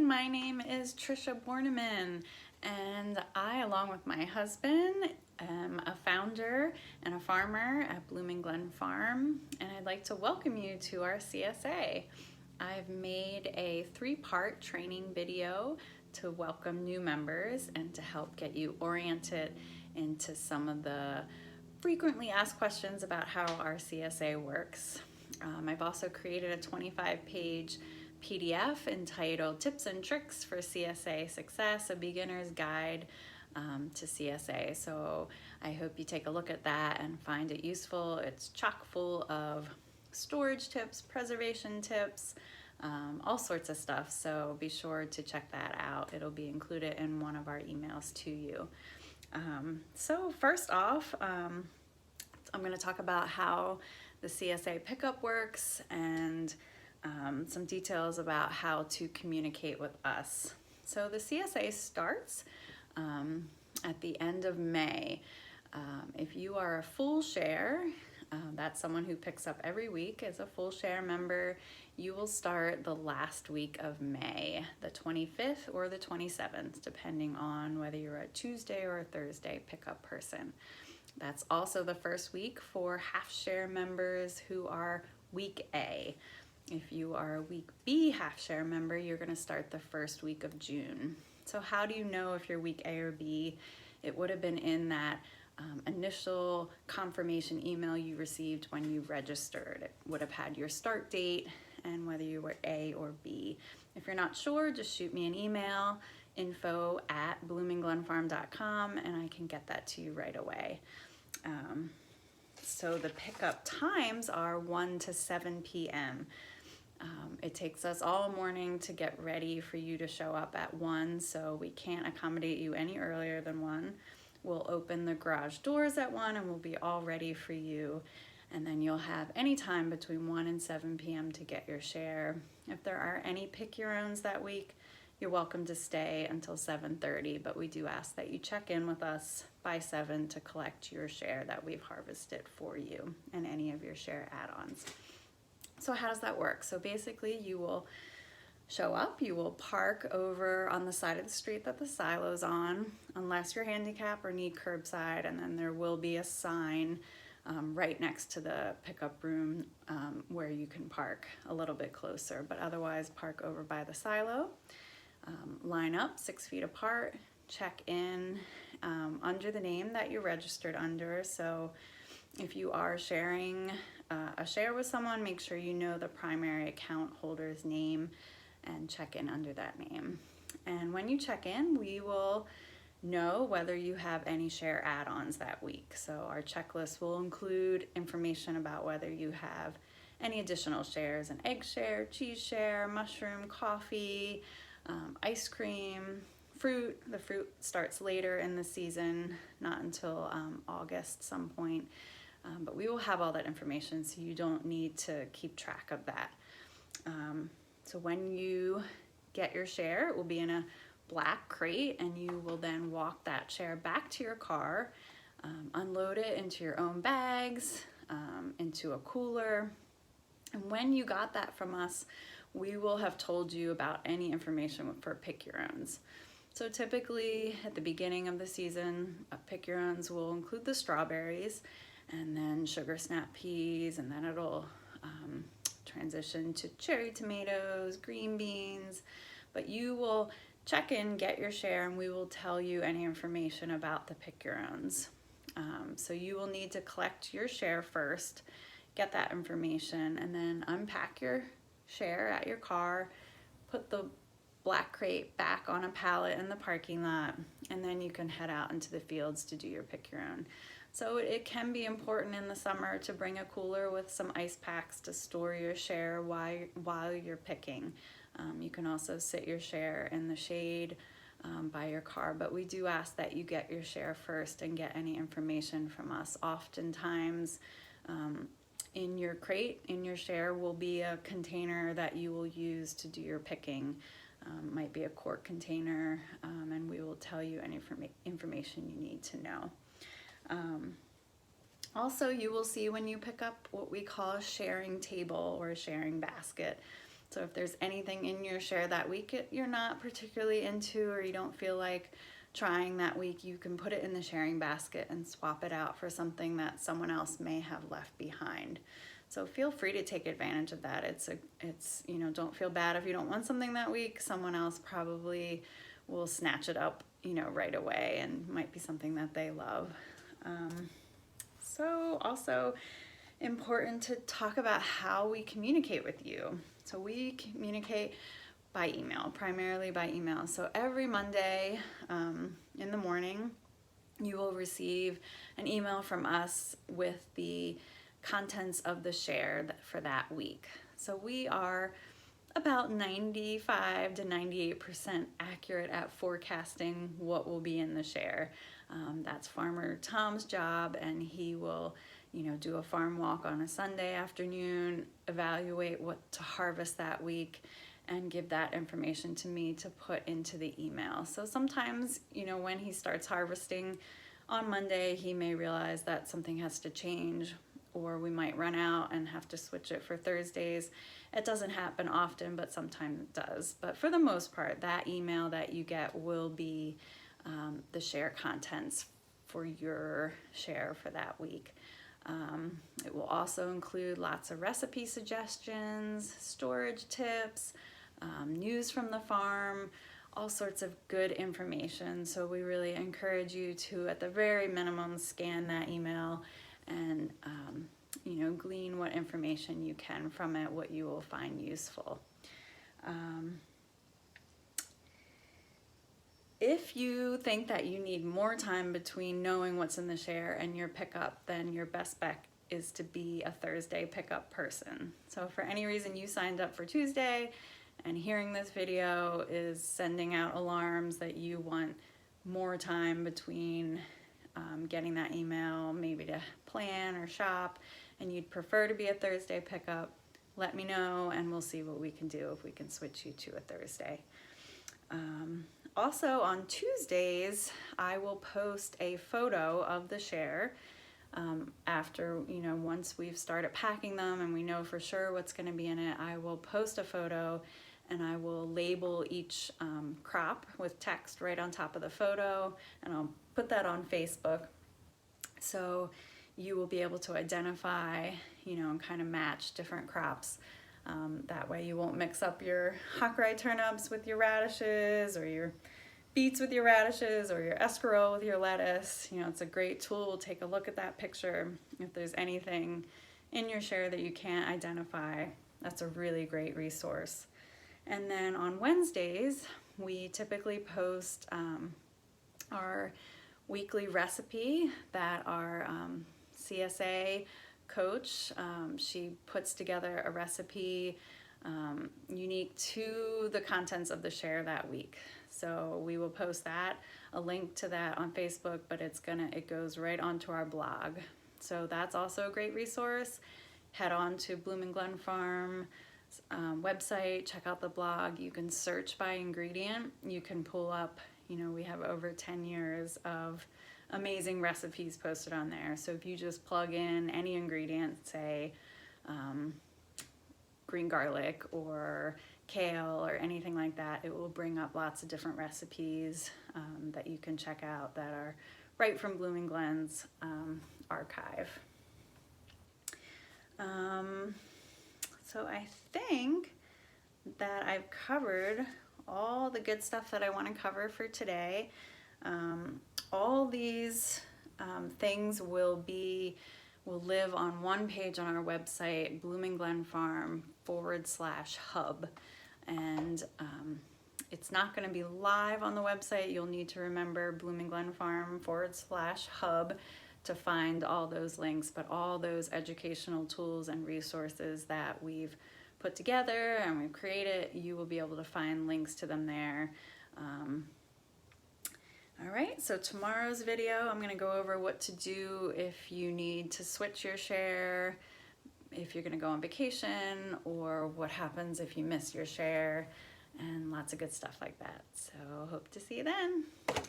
my name is Trisha Borneman, and I, along with my husband, am a founder and a farmer at Blooming Glen Farm, and I'd like to welcome you to our CSA. I've made a 3-part training video to welcome new members and to help get you oriented into some of the frequently asked questions about how our CSA works. I've also created a 25-page PDF entitled Tips and Tricks for CSA Success, a beginner's guide to CSA. So I hope you take a look at that and find it useful. It's chock full of storage tips, preservation tips, all sorts of stuff. So be sure to check that out. It'll be included in one of our emails to you. So first off, I'm going to talk about how the CSA Pickup works and some details about how to communicate with us. So the CSA starts at the end of May. If you are a full share, that's someone who picks up every week as a full share member, you will start the last week of May, the 25th or the 27th, depending on whether you're a Tuesday or a Thursday pickup person. That's also the first week for half share members who are week A. If you are a week B half share member, you're going to start the first week of June. So how do you know if you're week A or B? It would have been in that initial confirmation email you received when you registered. It would have had your start date and whether you were A or B. If you're not sure, just shoot me an email, info@bloomingglenfarm.com, and I can get that to you right away. So the pickup times are 1 to 7 p.m. It takes us all morning to get ready for you to show up at 1, so we can't accommodate you any earlier than 1. We'll open the garage doors at 1 and we'll be all ready for you. And then you'll have any time between 1 and 7 p.m. to get your share. If there are any pick your owns that week, you're welcome to stay until 7:30, but we do ask that you check in with us by 7 to collect your share that we've harvested for you and any of your share add-ons. So how does that work? So basically you will show up, you will park over on the side of the street that the silo's on, unless you're handicapped or need curbside, and then there will be a sign right next to the pickup room where you can park a little bit closer, but otherwise park over by the silo. Line up 6 feet apart, check in under the name that you're registered under. So if you are sharing a share with someone, make sure you know the primary account holder's name and check in under that name. And when you check in, we will know whether you have any share add-ons that week. So our checklist will include information about whether you have any additional shares: an egg share, cheese share, mushroom, coffee, ice cream, fruit. The fruit starts later in the season, not until August some point, but we will have all that information so you don't need to keep track of that. So when you get your share, it will be in a black crate, and you will then walk that share back to your car, unload it into your own bags, into a cooler. And when you got that from us, we will have told you about any information for pick your owns. So typically at the beginning of the season, pick your owns will include the strawberries and then sugar snap peas, and then it'll transition to cherry tomatoes, green beans, but you will check in, get your share, and we will tell you any information about the pick your owns. So you will need to collect your share first, get that information, and then unpack your share at your car, put the black crate back on a pallet in the parking lot, and then you can head out into the fields to do your pick your own. So it can be important in the summer to bring a cooler with some ice packs to store your share while you're picking. You can also sit your share in the shade by your car, but we do ask that you get your share first and get any information from us. Oftentimes in your crate, in your share, will be a container that you will use to do your picking. Might be a quart container, and we will tell you any information you need to know. Also, you will see when you pick up what we call a sharing table or a sharing basket. So if there's anything in your share that week you're not particularly into, or you don't feel like trying that week, you can put it in the sharing basket and swap it out for something that someone else may have left behind. So feel free to take advantage of that. It's you know, don't feel bad if you don't want something that week. Someone else probably will snatch it up, you know, right away, and might be something that they love. So also important to talk about how we communicate with you. So we communicate by email, primarily by email. So every Monday in the morning, you will receive an email from us with the contents of the share for that week. So we are about 95 to 98% accurate at forecasting what will be in the share. That's Farmer Tom's job, and he will, you know, do a farm walk on a Sunday afternoon, evaluate what to harvest that week, and give that information to me to put into the email. So sometimes, you know, when he starts harvesting on Monday, he may realize that something has to change, or we might run out and have to switch it for Thursdays. It doesn't happen often, but sometimes it does. But for the most part, that email that you get will be the share contents for your share for that week. It will also include lots of recipe suggestions, storage tips, news from the farm, all sorts of good information. So we really encourage you to, at the very minimum, scan that email and you know, glean what information you can from it, what you will find useful. If you think that you need more time between knowing what's in the share and your pickup, then your best bet is to be a Thursday pickup person. So if for any reason you signed up for Tuesday and hearing this video is sending out alarms that you want more time between getting that email, maybe to plan or shop, and you'd prefer to be a Thursday pickup, let me know and we'll see what we can do if we can switch you to a Thursday. Also on Tuesdays, I will post a photo of the share after, you know, once we've started packing them and we know for sure what's going to be in it. I will post a photo and I will label each crop with text right on top of the photo, and I'll put that on Facebook. So you will be able to identify, you know, and kind of match different crops. That way you won't mix up your Hawkeye turnips with your radishes, or your beets with your radishes, or your escarole with your lettuce. You know, it's a great tool. Take a look at that picture. If there's anything in your share that you can't identify, that's a really great resource. And then on Wednesdays, we typically post our weekly recipe that our CSA coach, she puts together a recipe unique to the contents of the share that week. So we will post that, a link to that on Facebook, but it goes right onto our blog. So that's also a great resource. Head on to Bloom and Glen Farm website, check out the blog. You can search by ingredient. You can pull up, you know, we have over 10 years of amazing recipes posted on there. So if you just plug in any ingredient, say green garlic or kale or anything like that, it will bring up lots of different recipes that you can check out that are right from Bloom and Glen's archive. So I think that I've covered all the good stuff that I want to cover for today. All these things will live on one page on our website, Bloom and Glen Farm /hub. And it's not going to be live on the website. You'll need to remember Bloom and Glen Farm /hub to find all those links, but all those educational tools and resources that we've put together and we've created, you will be able to find links to them there. All right, so tomorrow's video, I'm going to go over what to do if you need to switch your share, if you're going to go on vacation, or what happens if you miss your share, and lots of good stuff like that. So hope to see you then. Bye.